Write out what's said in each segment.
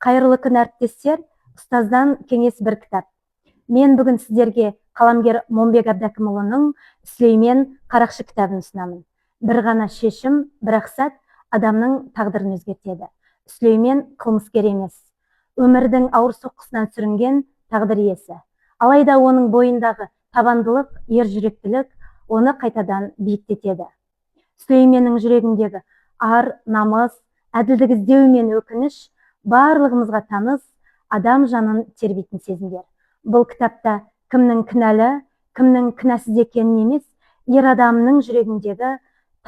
Қайырлы күн, әріптестер. Ұстаздан кеңес бір кітап. Мен бүгін сіздерге қаламгер Момбек Абдакимұлының Сүлеймен Қарақшы кітабын ұсынамын. Бір ғана шешім, бір сәт адамның тағдырын өзгертеді. Сүлеймен қылмыскер емес. Өмірдің ауыр соққысынан сүрінген тағдыр иесі. Алайда оның бойындағы табандылық, ержүректілік оны қайтадан биіктетеді. Сүлейменнің жүрегіндегі ар, намыс, әділдік іздеу мен өкініш барлығымызға таныс, адам жанын тербейтін сезімдер. Бұл кітапта кімнің кінәлі, кімнің кінәсіз екенін емес, ер адамның жүрегіндегі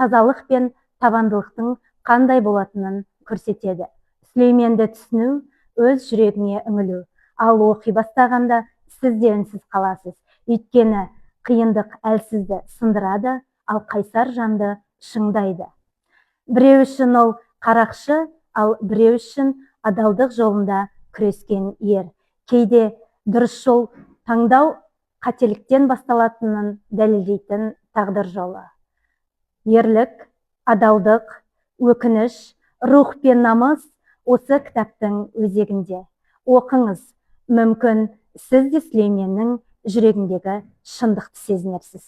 тазалық пен табандылықтың қандай болатынын көрсетеді. Сүлейменді түсіну, өз жүрегіне үңілу. Ал оқи бастағанда сіз де үнсіз қаласыз. Өйткені қиындық әлсізді сындырады, ал қайсар жанды шыңдайды. Біреу үшін ол қарақшы, ал біреу үшін адалдық жолында күрескен ер. Кейде дұрыс жол таңдау қателіктен басталатынын дәлелдейтін тағдыр жолы. Ерлік, адалдық, өкініш, рух пен намыс осы кітаптың өзегінде. Оқыңыз, мүмкін сіз де Сүлейменнің жүрегіндегі шындықты сезінерсіз.